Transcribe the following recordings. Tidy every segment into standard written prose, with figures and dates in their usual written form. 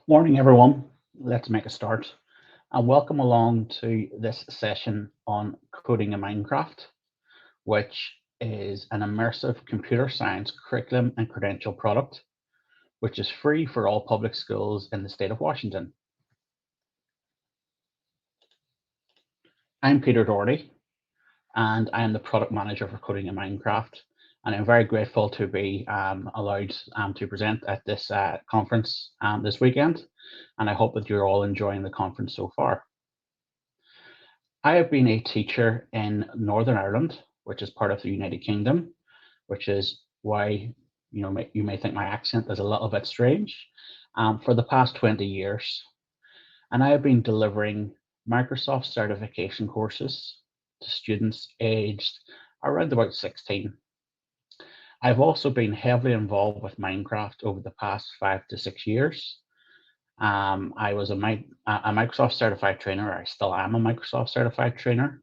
Morning, everyone. Let's make a start. And welcome along to this session on coding in Minecraft, which is an immersive computer science curriculum and credential product, which is free for all public schools in the state of Washington. I'm Peter Doherty, and I am the product manager for coding in Minecraft. And I'm very grateful to be allowed to present at this conference this weekend. And I hope that you're all enjoying the conference so far. I have been a teacher in Northern Ireland, which is part of the United Kingdom, which is why you may think my accent is a little bit strange, for the past 20 years. And I have been delivering Microsoft certification courses to students aged around about 16. I've also been heavily involved with Minecraft over the past 5 to 6 years. I was a Microsoft certified trainer. I still am a Microsoft certified trainer,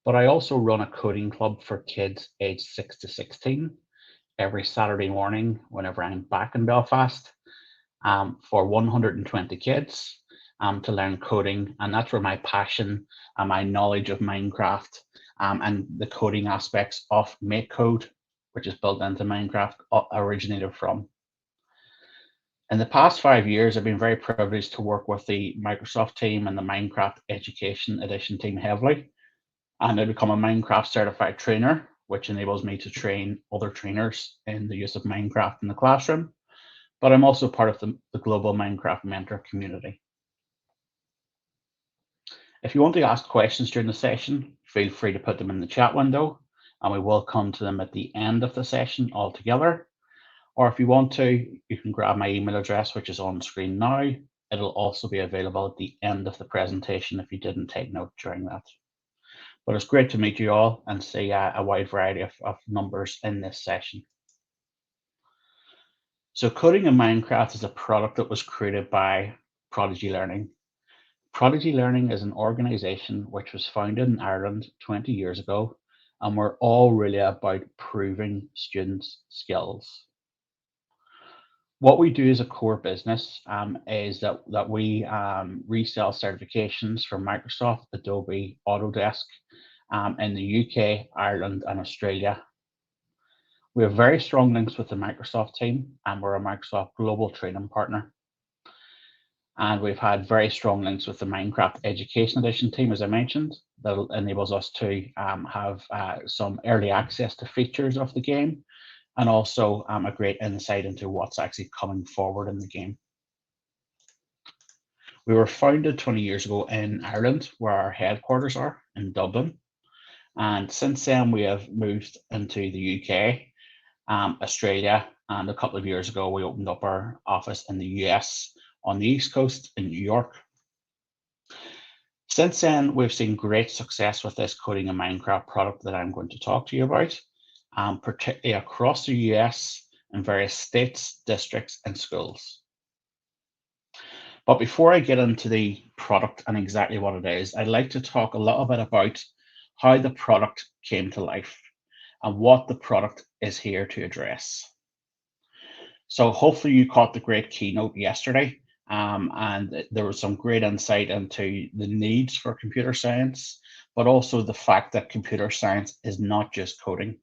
but I also run a coding club for kids aged 6 to 16 every Saturday morning whenever I'm back in Belfast, for 120 kids to learn coding. And that's where my passion and my knowledge of Minecraft and the coding aspects of MakeCode, which is built into Minecraft, originated from. In the past 5 years, I've been very privileged to work with the Microsoft team and the Minecraft Education Edition team heavily. And I become a Minecraft certified trainer, which enables me to train other trainers in the use of Minecraft in the classroom. But I'm also part of the global Minecraft mentor community. If you want to ask questions during the session, feel free to put them in the chat window, and we will come to them at the end of the session altogether. Or if you want to, you can grab my email address, which is on screen now. It'll also be available at the end of the presentation if you didn't take note during that. But it's great to meet you all and see a wide variety of numbers in this session. So coding in Minecraft is a product that was created by Prodigy Learning. Prodigy Learning is an organization which was founded in Ireland 20 years ago, and we're all really about proving students' skills. What we do as a core business is that we resell certifications from Microsoft, Adobe, Autodesk in the UK, Ireland, and Australia. We have very strong links with the Microsoft team, and we're a Microsoft global training partner. And we've had very strong links with the Minecraft Education Edition team, as I mentioned, that enables us to have some early access to features of the game, and also a great insight into what's actually coming forward in the game. We were founded 20 years ago in Ireland, where our headquarters are in Dublin. And since then, we have moved into the UK, Australia, and a couple of years ago, we opened up our office in the US on the East Coast in New York. Since then, we've seen great success with this coding in Minecraft product that I'm going to talk to you about, particularly across the US in various states, districts, and schools. But before I get into the product and exactly what it is, I'd like to talk a little bit about how the product came to life and what the product is here to address. So hopefully you caught the great keynote yesterday, and there was some great insight into the needs for computer science, but also the fact that computer science is not just coding.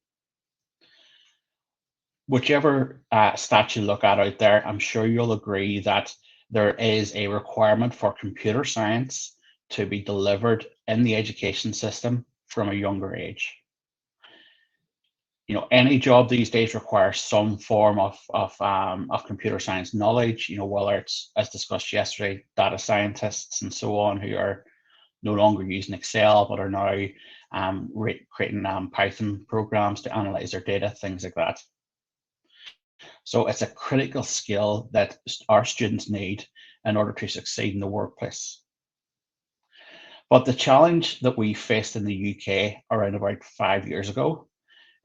Whichever stat you look at out there, I'm sure you'll agree that there is a requirement for computer science to be delivered in the education system from a younger age. Any job these days requires some form of computer science knowledge, whether it's, as discussed yesterday, data scientists and so on, who are no longer using Excel, but are now creating Python programs to analyze their data, things like that. So it's a critical skill that our students need in order to succeed in the workplace. But the challenge that we faced in the UK around about 5 years ago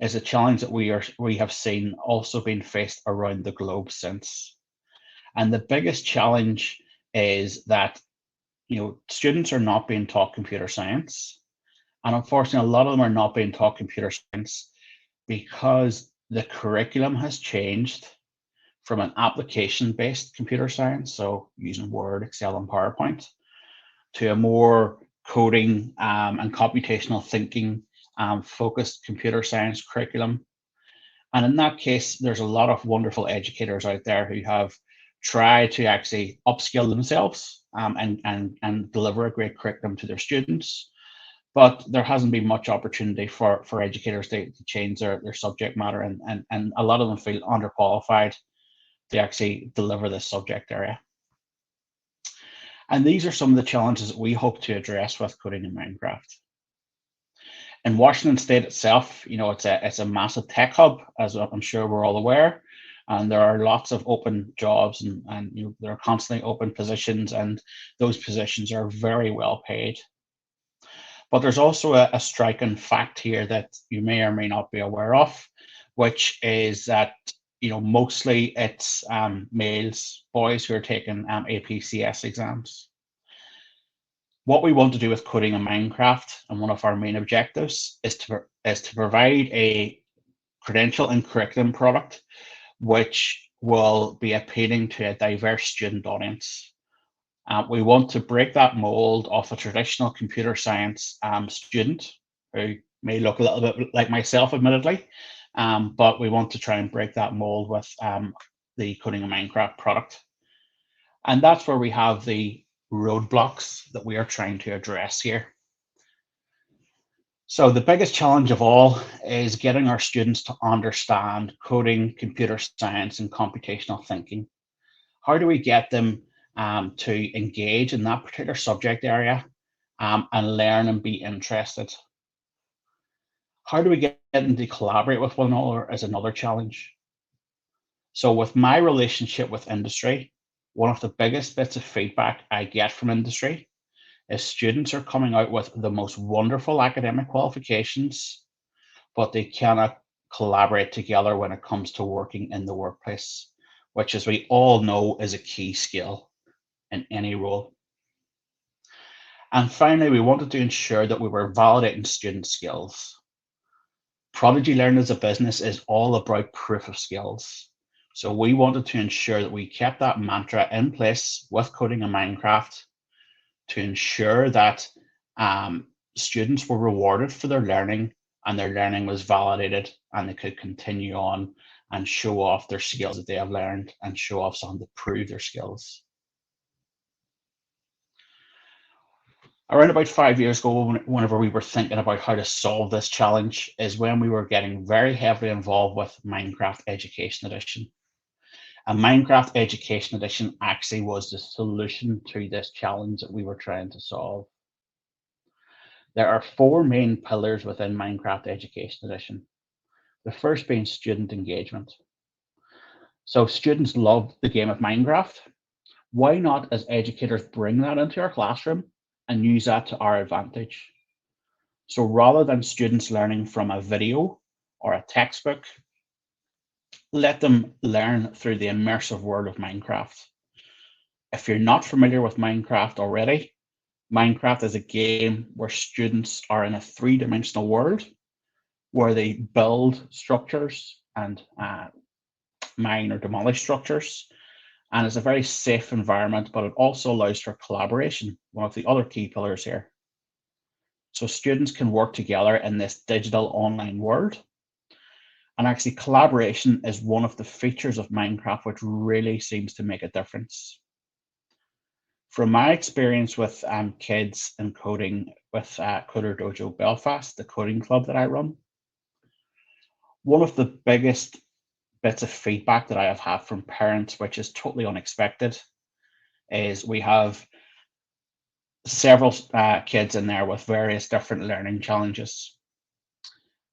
is a challenge that we have seen also been faced around the globe since. And the biggest challenge is that students are not being taught computer science. And unfortunately, a lot of them are not being taught computer science because the curriculum has changed from an application-based computer science, so using Word, Excel, and PowerPoint, to a more coding and computational thinking focused computer science curriculum. And in that case, there's a lot of wonderful educators out there who have tried to actually upskill themselves and deliver a great curriculum to their students. But there hasn't been much opportunity for educators to change their subject matter, and a lot of them feel underqualified to actually deliver this subject area. And these are some of the challenges that we hope to address with coding in Minecraft. In Washington State itself, it's a massive tech hub, as I'm sure we're all aware, and there are lots of open jobs, and there are constantly open positions, and those positions are very well paid. But there's also a striking fact here that you may or may not be aware of, which is that mostly it's males, boys who are taking APCS exams. What we want to do with coding in Minecraft, and one of our main objectives, is to provide a credential and curriculum product which will be appealing to a diverse student audience. We want to break that mold of a traditional computer science student who may look a little bit like myself, admittedly, but we want to try and break that mold with the Coding in Minecraft product. And that's where we have the roadblocks that we are trying to address here. So the biggest challenge of all is getting our students to understand coding, computer science, and computational thinking. How do we get them to engage in that particular subject area and learn and be interested? How do we get them to collaborate with one another is another challenge. So with my relationship with industry, one of the biggest bits of feedback I get from industry is students are coming out with the most wonderful academic qualifications, but they cannot collaborate together when it comes to working in the workplace, which, as we all know, is a key skill in any role. And finally, we wanted to ensure that we were validating student skills. Prodigy Learning as a business is all about proof of skills. So we wanted to ensure that we kept that mantra in place with coding in Minecraft to ensure that students were rewarded for their learning, and their learning was validated, and they could continue on and show off their skills that they have learned and show off something to prove their skills. Around about 5 years ago, whenever we were thinking about how to solve this challenge, is when we were getting very heavily involved with Minecraft Education Edition. And Minecraft Education Edition actually was the solution to this challenge that we were trying to solve. There are 4 main pillars within Minecraft Education Edition. The first being student engagement. So students love the game of Minecraft. Why not, as educators, bring that into our classroom and use that to our advantage? So rather than students learning from a video or a textbook, let them learn through the immersive world of Minecraft. If you're not familiar with Minecraft already, Minecraft is a game where students are in a 3-dimensional world where they build structures and mine or demolish structures. And it's a very safe environment, but it also allows for collaboration, one of the other key pillars here. So students can work together in this digital online world. And actually, collaboration is one of the features of Minecraft which really seems to make a difference. From my experience with kids and coding with Coder Dojo Belfast, the coding club that I run, one of the biggest bits of feedback that I have had from parents, which is totally unexpected, is we have several kids in there with various different learning challenges.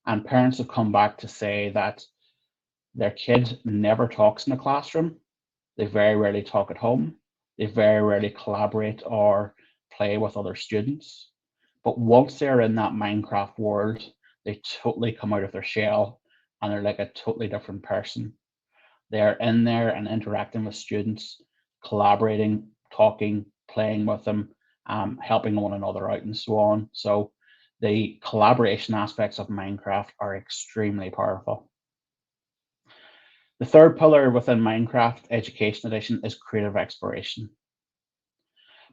And parents have come back to say that their kid never talks in the classroom. They very rarely talk at home. They very rarely collaborate or play with other students. But once they're in that Minecraft world, they totally come out of their shell and they're like a totally different person. They're in there and interacting with students, collaborating, talking, playing with them, helping one another out and so on. So the collaboration aspects of Minecraft are extremely powerful. The third pillar within Minecraft Education Edition is creative exploration.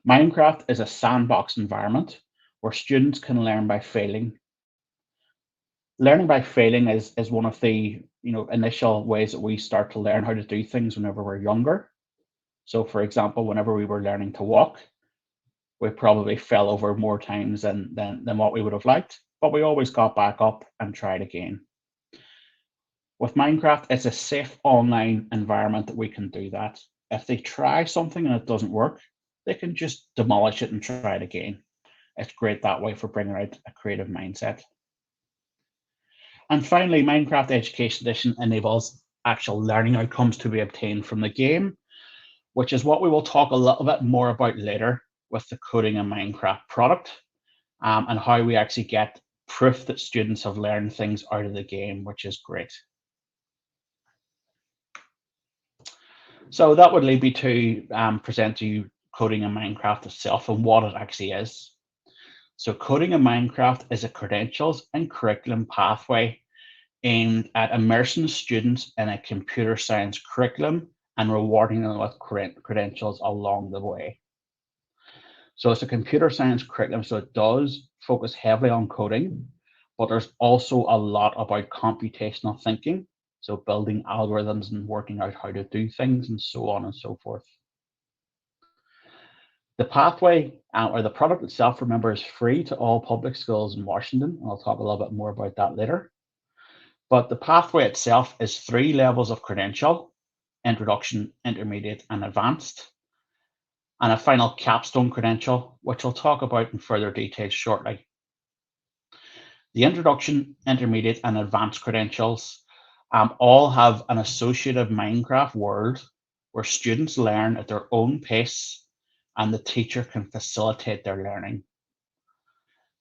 Minecraft is a sandbox environment where students can learn by failing. Learning by failing is one of the initial ways that we start to learn how to do things whenever we're younger. So, for example, whenever we were learning to walk, we probably fell over more times than what we would have liked, but we always got back up and tried again. With Minecraft, it's a safe online environment that we can do that. If they try something and it doesn't work, they can just demolish it and try it again. It's great that way for bringing out a creative mindset. And finally, Minecraft Education Edition enables actual learning outcomes to be obtained from the game, which is what we will talk a little bit more about later with the Coding in Minecraft product, and how we actually get proof that students have learned things out of the game, which is great. So that would lead me to present to you Coding in Minecraft itself and what it actually is. So Coding in Minecraft is a credentials and curriculum pathway aimed at immersing students in a computer science curriculum and rewarding them with credentials along the way. So it's a computer science curriculum, so it does focus heavily on coding, but there's also a lot about computational thinking, so building algorithms and working out how to do things and so on and so forth. The pathway or the product itself, remember, is free to all public schools in Washington, and I'll talk a little bit more about that later. But the pathway itself is 3 levels of credential: introduction, intermediate, and advanced, and a final capstone credential, which I'll talk about in further detail shortly. The introduction, intermediate, and advanced credentials all have an associative Minecraft world where students learn at their own pace and the teacher can facilitate their learning.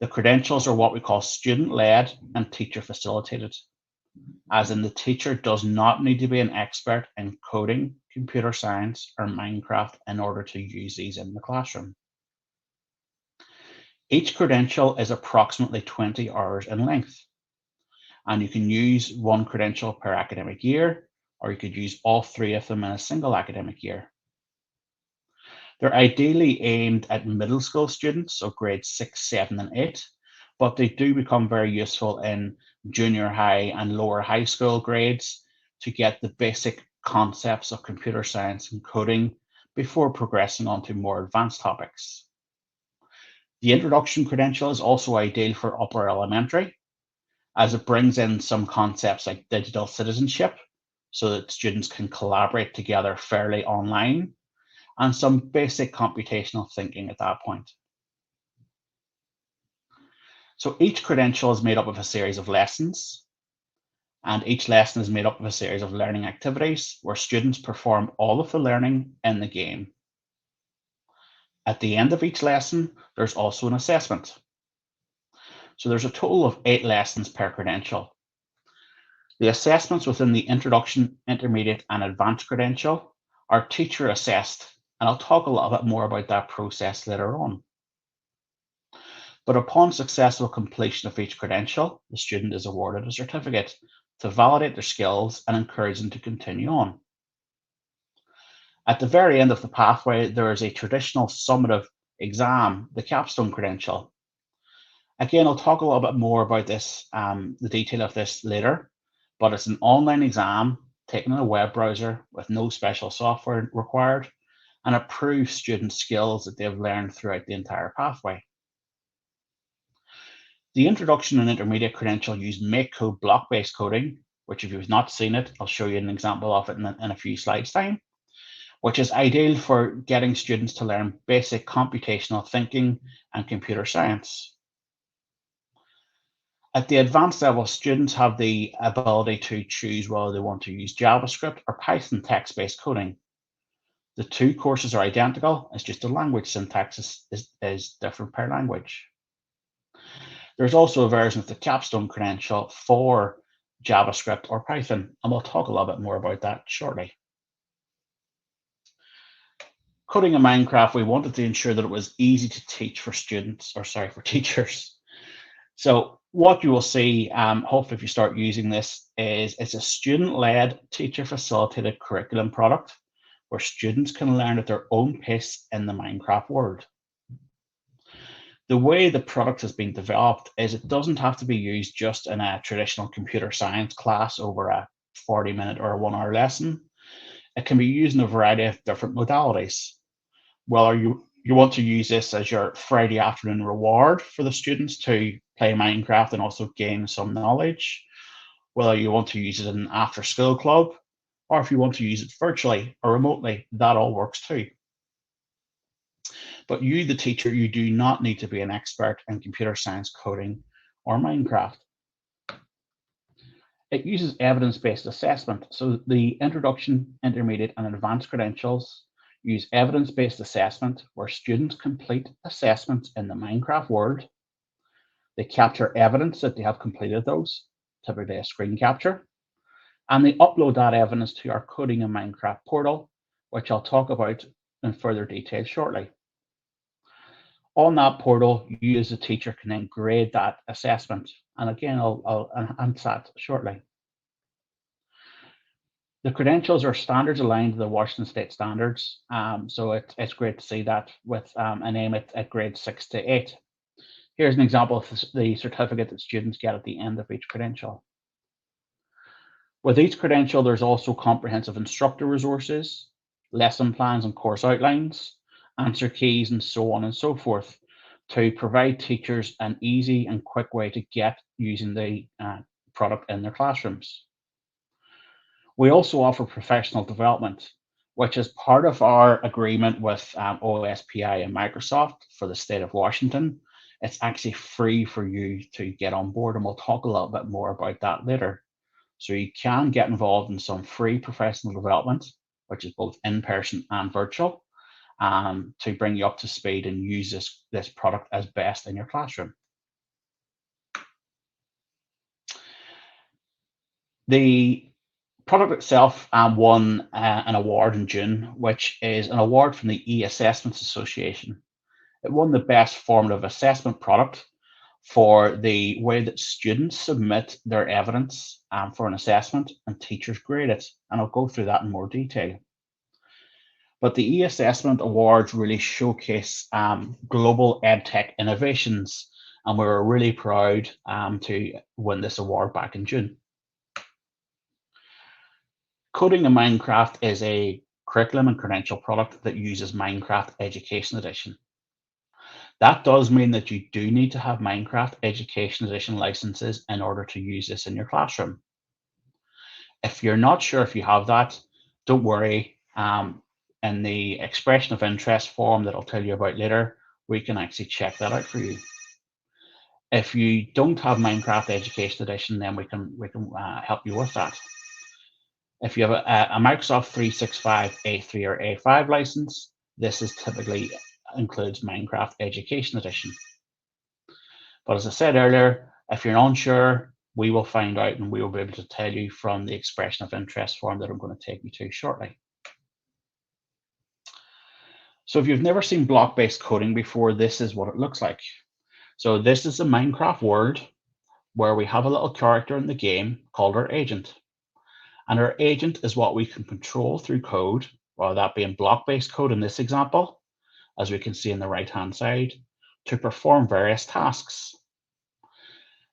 The credentials are what we call student-led and teacher-facilitated, as in the teacher does not need to be an expert in coding, computer science, or Minecraft in order to use these in the classroom. Each credential is approximately 20 hours in length, and you can use one credential per academic year, or you could use all 3 of them in a single academic year. They're ideally aimed at middle school students, so grades 6, 7, and 8, but they do become very useful in junior high and lower high school grades to get the basic concepts of computer science and coding before progressing on to more advanced topics. The introduction credential is also ideal for upper elementary, as it brings in some concepts like digital citizenship so that students can collaborate together fairly online, and some basic computational thinking at that point. So each credential is made up of a series of lessons, and each lesson is made up of a series of learning activities where students perform all of the learning in the game. At the end of each lesson, there's also an assessment. So there's a total of 8 lessons per credential. The assessments within the introduction, intermediate, and advanced credential are teacher assessed, and I'll talk a little bit more about that process later on. But upon successful completion of each credential, the student is awarded a certificate to validate their skills and encourage them to continue on. At the very end of the pathway, there is a traditional summative exam, the Capstone Credential. Again, I'll talk a little bit more about this, the detail of this later, but it's an online exam taken in a web browser with no special software required, and it proves students' skills that they've learned throughout the entire pathway. The introduction and intermediate credential use MakeCode block-based coding, which if you've not seen it, I'll show you an example of it in a few slides time, which is ideal for getting students to learn basic computational thinking and computer science. At the advanced level, students have the ability to choose whether they want to use JavaScript or Python text-based coding. The 2 courses are identical, it's just the language syntax is different per language. There's also a version of the Capstone Credential for JavaScript or Python, and we'll talk a little bit more about that shortly. Coding in Minecraft, we wanted to ensure that it was easy to teach for teachers. So What you will see, hopefully if you start using this, is it's a student-led, teacher-facilitated curriculum product where students can learn at their own pace in the Minecraft world. The way the product has been developed is it doesn't have to be used just in a traditional computer science class over a 40-minute or a 1-hour lesson. It can be used in a variety of different modalities. Whether you want to use this as your Friday afternoon reward for the students to play Minecraft and also gain some knowledge, whether you want to use it in an after school club, or if you want to use it virtually or remotely, that all works too. But you, the teacher, you do not need to be an expert in computer science coding or Minecraft. It uses evidence-based assessment. So the introduction, intermediate, and advanced credentials use evidence-based assessment where students complete assessments in the Minecraft world. They capture evidence that they have completed those, typically a screen capture, and they upload that evidence to our Coding in Minecraft portal, which I'll talk about in further detail shortly. On that portal, you as a teacher can then grade that assessment. And again, I'll enhance that shortly. The credentials are standards aligned to the Washington State standards. So it's great to see that with an aim at grades 6 to 8. Here's an example of the certificate that students get at the end of each credential. With each credential, there's also comprehensive instructor resources, lesson plans and course outlines, answer keys, and so on and so forth to provide teachers an easy and quick way to get using the product in their classrooms. We also offer professional development, which is part of our agreement with OSPI and Microsoft for the state of Washington. It's actually free for you to get on board, and we'll talk a little bit more about that later. So you can get involved in some free professional development, which is both in-person and virtual, to bring you up to speed and use this product as best in your classroom. The product itself won an award in June, which is an award from the E-Assessments Association. It won the best formative assessment product for the way that students submit their evidence for an assessment and teachers grade it. And I'll go through that in more detail. But the E-Assessment Awards really showcase global EdTech innovations, and we were really proud to win this award back in June. Coding in Minecraft is a curriculum and credential product that uses Minecraft Education Edition. That does mean that you do need to have Minecraft Education Edition licenses in order to use this in your classroom. If you're not sure if you have that, don't worry. In the expression of interest form that I'll tell you about later, we can actually check that out for you. If you don't have Minecraft Education Edition, then we can help you with that. If you have a Microsoft 365 A3 or A5 license, this is typically includes Minecraft Education Edition. But as I said earlier, if you're unsure, we will find out and we will be able to tell you from the expression of interest form that I'm going to take you to shortly. So if you've never seen block-based coding before, this is what it looks like. So this is a Minecraft world where we have a little character in the game called our agent. And our agent is what we can control through code, whether that be in block-based code in this example, as we can see on the right-hand side, to perform various tasks.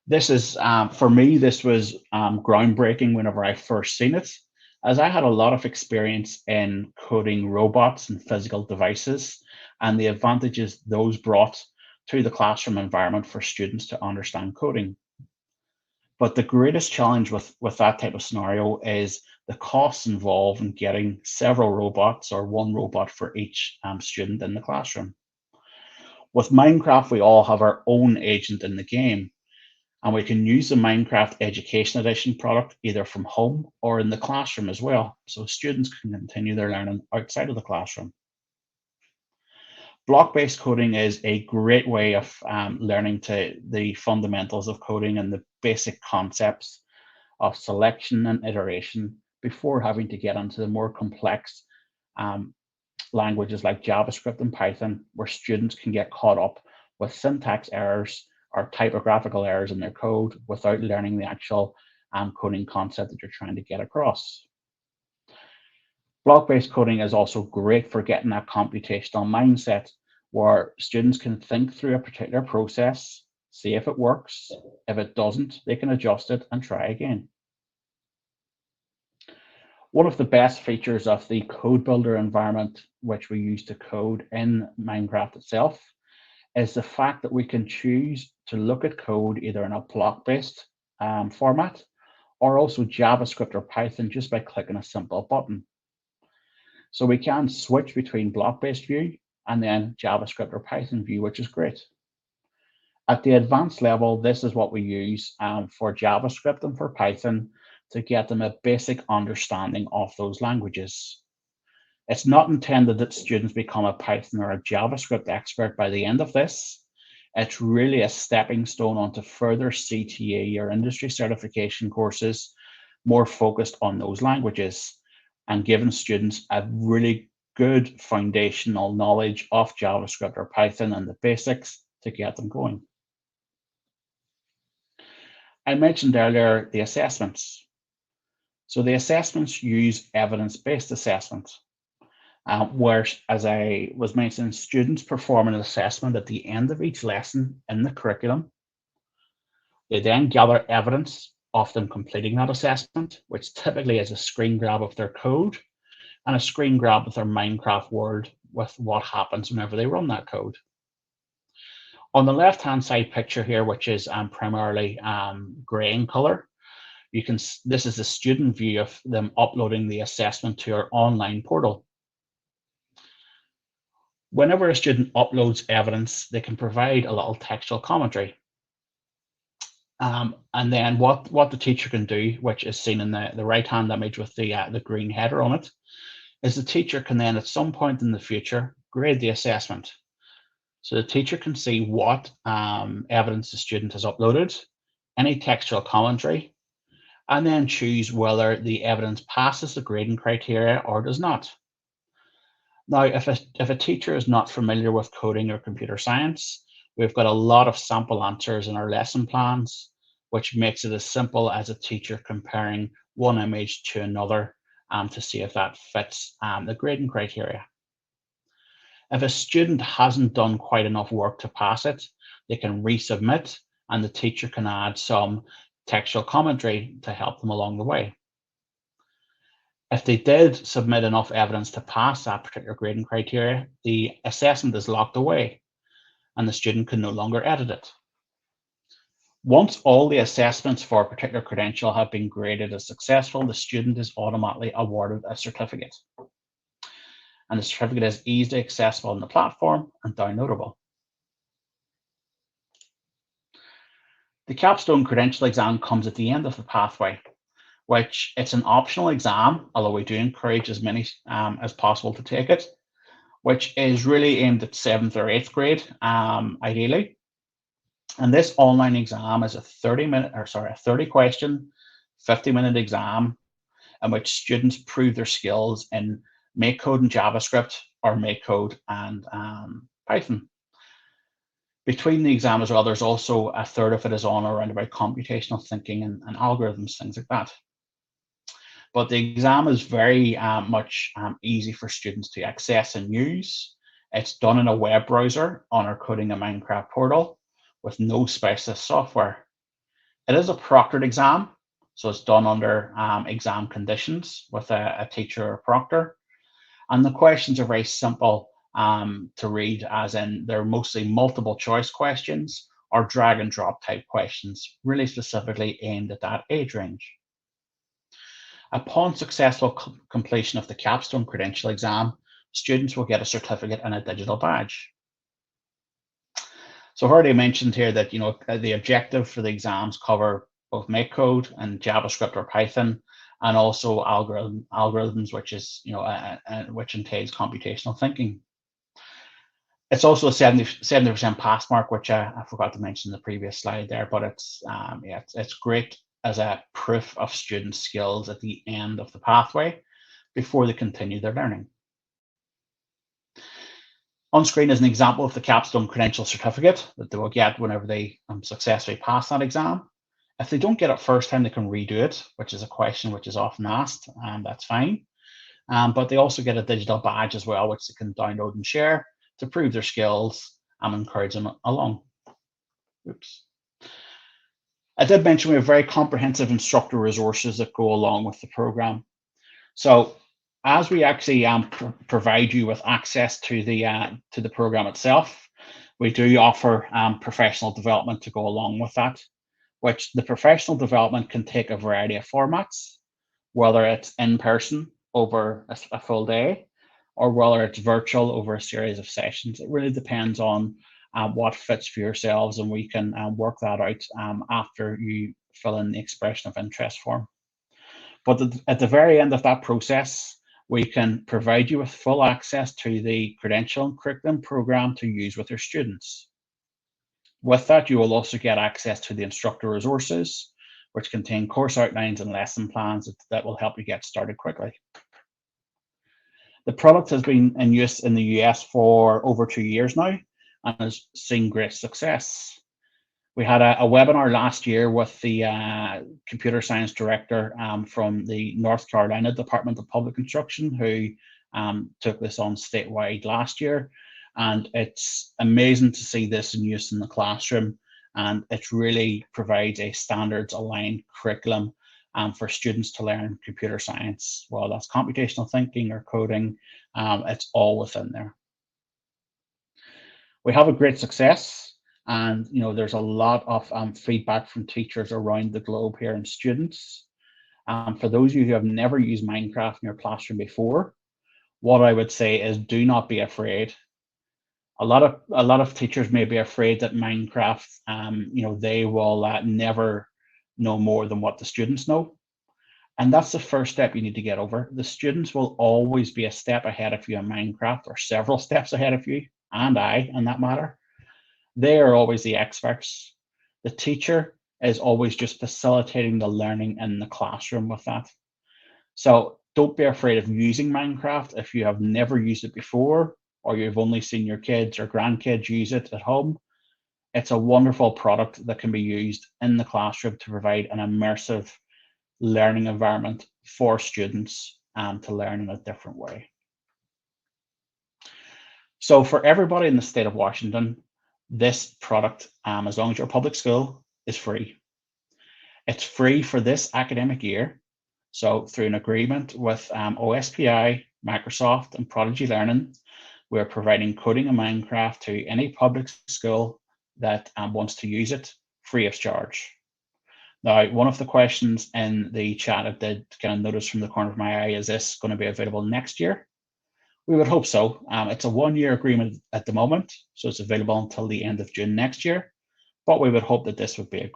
This is, for me, this was groundbreaking whenever I first seen it, as I had a lot of experience in coding robots and physical devices and the advantages those brought to the classroom environment for students to understand coding. But the greatest challenge with that type of scenario is the costs involved in getting several robots or one robot for each student in the classroom. With Minecraft, we all have our own agent in the game, and we can use the Minecraft Education Edition product either from home or in the classroom as well, so students can continue their learning outside of the classroom. Block-based coding is a great way of learning the fundamentals of coding and the basic concepts of selection and iteration before having to get into the more complex languages like JavaScript and Python, where students can get caught up with syntax errors or typographical errors in their code without learning the actual coding concept that you're trying to get across. Block-based coding is also great for getting that computational mindset where students can think through a particular process, see if it works. If it doesn't, they can adjust it and try again. One of the best features of the code builder environment, which we use to code in Minecraft itself, is the fact that we can choose to look at code either in a block-based format or also JavaScript or Python just by clicking a simple button. So we can switch between block-based view and then JavaScript or Python view, which is great. At the advanced level, this is what we use for JavaScript and for Python to get them a basic understanding of those languages. It's not intended that students become a Python or a JavaScript expert by the end of this. It's really a stepping stone onto further CTA or industry certification courses more focused on those languages and giving students a really good foundational knowledge of JavaScript or Python and the basics to get them going. I mentioned earlier the assessments. So the assessments use evidence-based assessment, where, as I was mentioning, students perform an assessment at the end of each lesson in the curriculum. They then gather evidence of them completing that assessment, which typically is a screen grab of their code and a screen grab of their Minecraft world with what happens whenever they run that code. On the left-hand side picture here, which is primarily gray in color, this is the student view of them uploading the assessment to our online portal. Whenever a student uploads evidence, they can provide a little textual commentary. And then what the teacher can do, which is seen in the right-hand image with the green header on it, is the teacher can then at some point in the future grade the assessment. So the teacher can see what evidence the student has uploaded, any textual commentary, and then choose whether the evidence passes the grading criteria or does not. Now, if a teacher is not familiar with coding or computer science, we've got a lot of sample answers in our lesson plans, which makes it as simple as a teacher comparing one image to another to see if that fits the grading criteria. If a student hasn't done quite enough work to pass it, they can resubmit and the teacher can add some textual commentary to help them along the way. If they did submit enough evidence to pass that particular grading criteria, the assessment is locked away and the student can no longer edit it. Once all the assessments for a particular credential have been graded as successful, the student is automatically awarded a certificate. And the certificate is easily accessible on the platform and downloadable. The Capstone Credential exam comes at the end of the pathway, which it's an optional exam, although we do encourage as many as possible to take it, which is really aimed at 7th or 8th grade, ideally. And this online exam is a 30 question, 50-minute exam in which students prove their skills in make code in JavaScript or make code and Python. Between the exam as well, there's also a third of it is on around about computational thinking and algorithms, things like that. But the exam is very much easy for students to access and use. It's done in a web browser on our Coding in Minecraft portal with no specialist software. It is a proctored exam, so it's done under exam conditions with a teacher or proctor. And the questions are very simple to read, as in they're mostly multiple choice questions or drag and drop type questions, really specifically aimed at that age range. Upon successful completion of the Capstone Credential exam, students will get a certificate and a digital badge. So I've already mentioned here that the objective for the exams cover both make code and JavaScript or Python, and also algorithms, which is which entails computational thinking. It's also a 70% pass mark, which I forgot to mention in the previous slide there, but it's great as a proof of student skills at the end of the pathway before they continue their learning. On screen is an example of the Capstone Credential certificate that they will get whenever they successfully pass that exam. If they don't get it first time, they can redo it, which is a question which is often asked, and that's fine. But they also get a digital badge as well, which they can download and share to prove their skills and encourage them along. Oops. I did mention we have very comprehensive instructor resources that go along with the program. So as we actually provide you with access to the program itself, we do offer professional development to go along with that, which the professional development can take a variety of formats, whether it's in person over a full day, or whether it's virtual over a series of sessions. It really depends on what fits for yourselves, and we can work that out after you fill in the expression of interest form. But at the very end of that process, we can provide you with full access to the Credential Curriculum program to use with your students. With that, you will also get access to the Instructor Resources, which contain course outlines and lesson plans that will help you get started quickly. The product has been in use in the US for over 2 years now and has seen great success. We had a webinar last year with the computer science director from the North Carolina Department of Public Instruction, who took this on statewide last year. And it's amazing to see this in use in the classroom. And it really provides a standards aligned curriculum for students to learn computer science. Well, that's computational thinking or coding, it's all within there. We have a great success, and there's a lot of feedback from teachers around the globe here and students. For those of you who have never used Minecraft in your classroom before, what I would say is do not be afraid. A lot of teachers may be afraid that Minecraft, they will never know more than what the students know. And that's the first step you need to get over. The students will always be a step ahead of you in Minecraft, or several steps ahead of you, and I, in that matter. They are always the experts. The teacher is always just facilitating the learning in the classroom with that. So don't be afraid of using Minecraft if you have never used it before, or you've only seen your kids or grandkids use it at home. It's a wonderful product that can be used in the classroom to provide an immersive learning environment for students to learn in a different way. So for everybody in the state of Washington, this product, as long as you're a public school, is free. It's free for this academic year. So through an agreement with OSPI, Microsoft, and Prodigy Learning, we're providing coding in Minecraft to any public school that wants to use it free of charge. Now, one of the questions in the chat I did kind of notice from the corner of my eye, is this going to be available next year? We would hope so. It's a 1-year agreement at the moment, so it's available until the end of June next year. But we would hope that this would be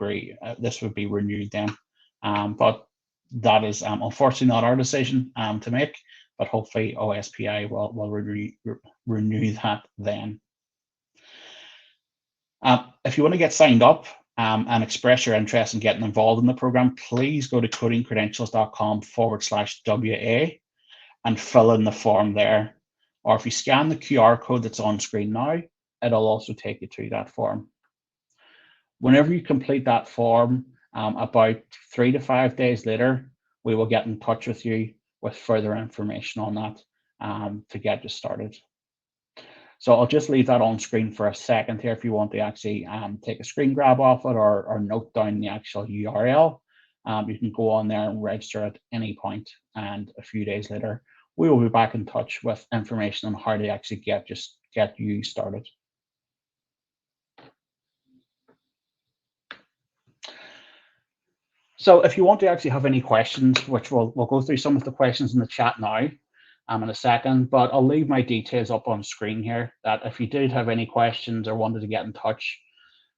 renewed then. But that is unfortunately not our decision to make. But hopefully OSPI will renew that then. If you want to get signed up and express your interest in getting involved in the program, please go to codingcredentials.com/WA and fill in the form there. Or if you scan the QR code that's on screen now, it'll also take you to that form. Whenever you complete that form, about 3 to 5 days later, we will get in touch with you with further information on that to get you started. So I'll just leave that on screen for a second here if you want to actually take a screen grab off it or note down the actual URL. You can go on there and register at any point, and a few days later, we will be back in touch with information on how to actually get you started. So if you want to actually have any questions, which we'll go through some of the questions in the chat now in a second, but I'll leave my details up on screen here, that if you did have any questions or wanted to get in touch,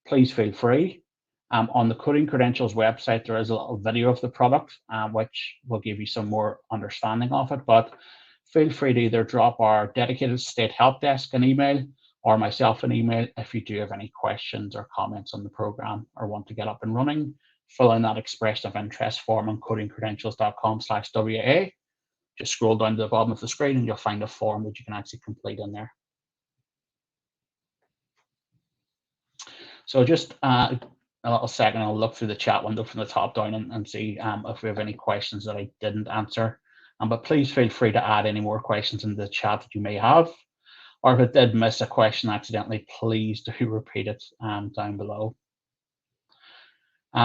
please feel free. On the Coding Credentials website, there is a little video of the product, which will give you some more understanding of it, but feel free to either drop our dedicated state help desk an email or myself an email if you do have any questions or comments on the program or want to get up and running. Fill in that expression of interest form on codingcredentials.com/WA. Just scroll down to the bottom of the screen and you'll find a form that you can actually complete in there. So just a little second, I'll look through the chat window from the top down and see if we have any questions that I didn't answer. But please feel free to add any more questions in the chat that you may have. Or if it did miss a question accidentally, please do repeat it down below.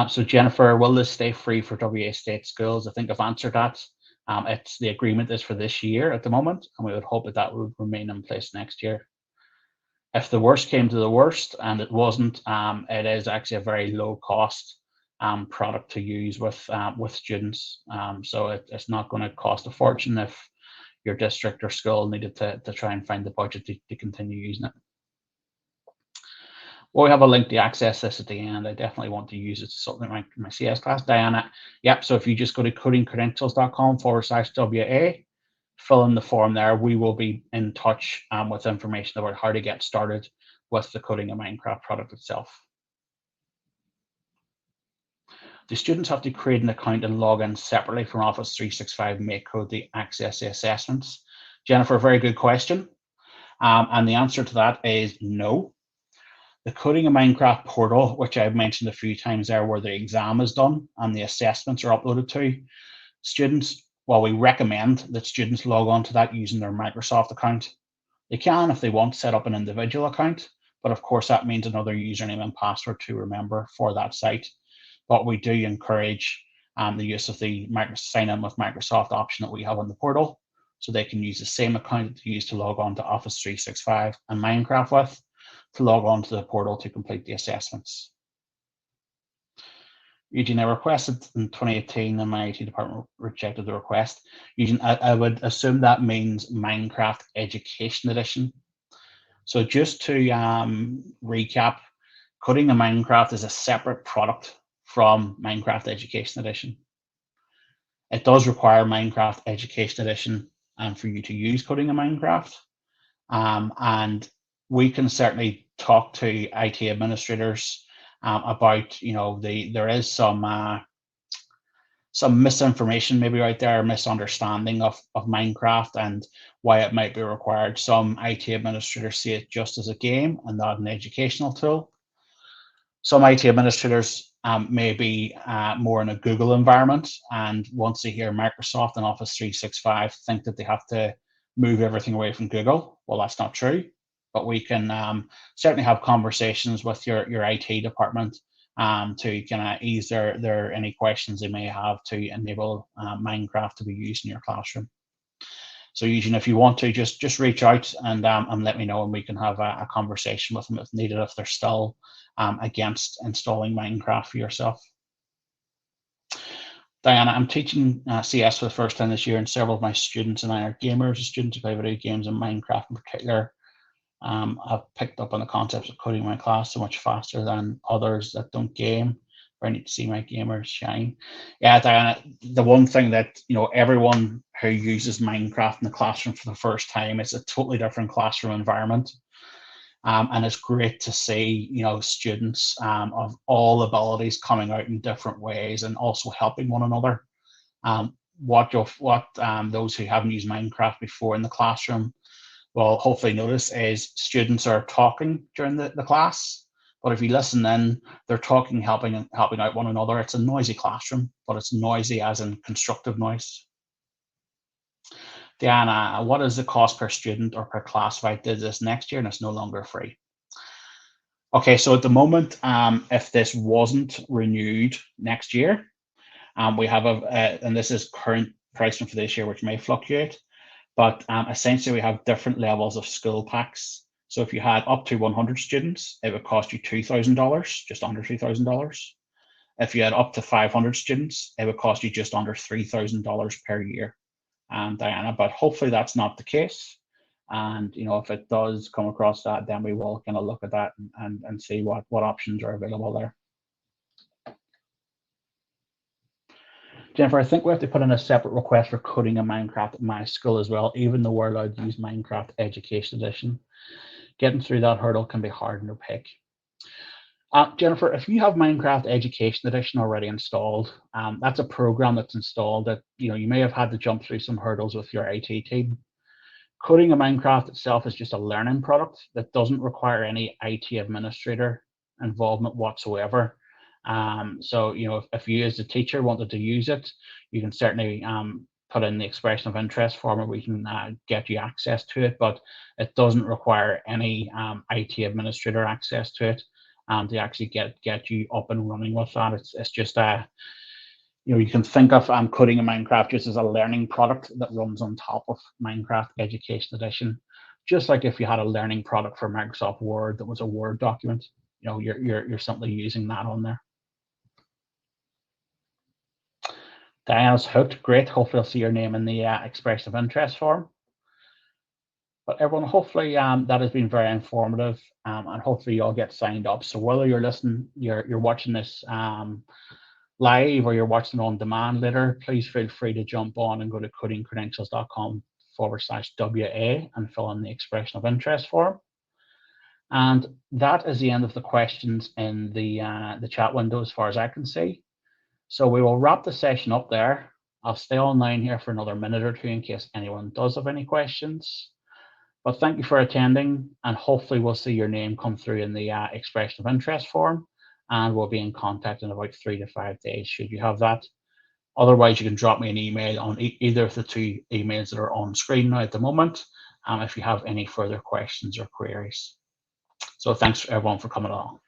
So Jennifer, will this stay free for WA State schools? I think I've answered that. It's the agreement is for this year at the moment, and we would hope that that would remain in place next year. If the worst came to the worst, and it wasn't, it is actually a very low cost product to use with students. So it's not going to cost a fortune if your district or school needed to try and find the budget to continue using it. Well, we have a link to access this at the end. I definitely want to use it to supplement my CS class. Diana, yep. So if you just go to codingcredentials.com/WA, fill in the form there. We will be in touch with information about how to get started with the Coding in Minecraft product itself. The students have to create an account and log in separately from Office 365 MakeCode to access the assessments. Jennifer, very good question. And the answer to that is no. The Coding in Minecraft portal, which I've mentioned a few times there, where the exam is done and the assessments are uploaded to, students, well, we recommend that students log on to that using their Microsoft account. They can, if they want, set up an individual account, but of course that means another username and password to remember for that site. But we do encourage the use of the sign in with Microsoft option that we have on the portal, so they can use the same account that they use to log on to Office 365 and Minecraft with, to log on to the portal to complete the assessments. Eugene, I requested in 2018 and my IT department rejected the request. Eugene, I would assume that means Minecraft Education Edition. So just to recap, Coding in Minecraft is a separate product from Minecraft Education Edition. It does require Minecraft Education Edition for you to use Coding in Minecraft. And we can certainly talk to IT administrators about, there is some misinformation maybe out there, misunderstanding of Minecraft and why it might be required. Some IT administrators see it just as a game and not an educational tool. Some IT administrators may be more in a Google environment, and once they hear Microsoft and Office 365, think that they have to move everything away from Google. Well, that's not true. But we can certainly have conversations with your IT department to kind of ease their any questions they may have to enable Minecraft to be used in your classroom. So Eugene, if you want to, just reach out and let me know, and we can have a conversation with them if needed, if they're still against installing Minecraft for yourself. Diana, I'm teaching CS for the first time this year, and several of my students and I are gamers. Students who play video games and Minecraft in particular. I've picked up on the concepts of coding in my class so much faster than others that don't game. I need to see my gamers shine. Yeah, Diana, the one thing that, everyone who uses Minecraft in the classroom for the first time, it's a totally different classroom environment. And it's great to see, students of all abilities coming out in different ways and also helping one another. What those who haven't used Minecraft before in the classroom will hopefully notice is students are talking during the class, but if you listen in, they're talking, helping out one another. It's a noisy classroom, but it's noisy as in constructive noise. Diana, what is the cost per student or per class if I did this next year and it's no longer free? Okay, so at the moment, if this wasn't renewed next year, we have and this is current pricing for this year, which may fluctuate, but essentially we have different levels of school packs. So if you had up to 100 students, it would cost you $2,000, just under $2,000. If you had up to 500 students, it would cost you just under $3,000 per year, Diana. But hopefully that's not the case. And if it does come across that, then we will kind of look at that and see what options are available there. Jennifer, I think we have to put in a separate request for coding in Minecraft at my school as well, even though we're allowed to use Minecraft Education Edition. Getting through that hurdle can be hard and opaque. Jennifer, if you have Minecraft Education Edition already installed, that's a program that's installed that you may have had to jump through some hurdles with your IT team. Coding in Minecraft itself is just a learning product that doesn't require any IT administrator involvement whatsoever. So, if you as a teacher wanted to use it, you can certainly put in the expression of interest form, and we can get you access to it, but it doesn't require any IT administrator access to it to actually get you up and running with that. It's just you can think of coding in Minecraft just as a learning product that runs on top of Minecraft Education Edition. Just like if you had a learning product for Microsoft Word that was a Word document, you're simply using that on there. Diana's hooked. Great. Hopefully I'll see your name in the expression of interest form. But everyone, hopefully that has been very informative, and hopefully you all get signed up. So whether you're listening, you're watching this live, or you're watching on demand later, please feel free to jump on and go to codingcredentials.com/WA and fill in the expression of interest form. And that is the end of the questions in the chat window as far as I can see. So we will wrap the session up there. I'll stay online here for another minute or two in case anyone does have any questions. But thank you for attending, and hopefully we'll see your name come through in the expression of interest form, and we'll be in contact in about 3 to 5 days should you have that. Otherwise, you can drop me an email on either of the two emails that are on screen now at the moment if you have any further questions or queries. So thanks everyone for coming along.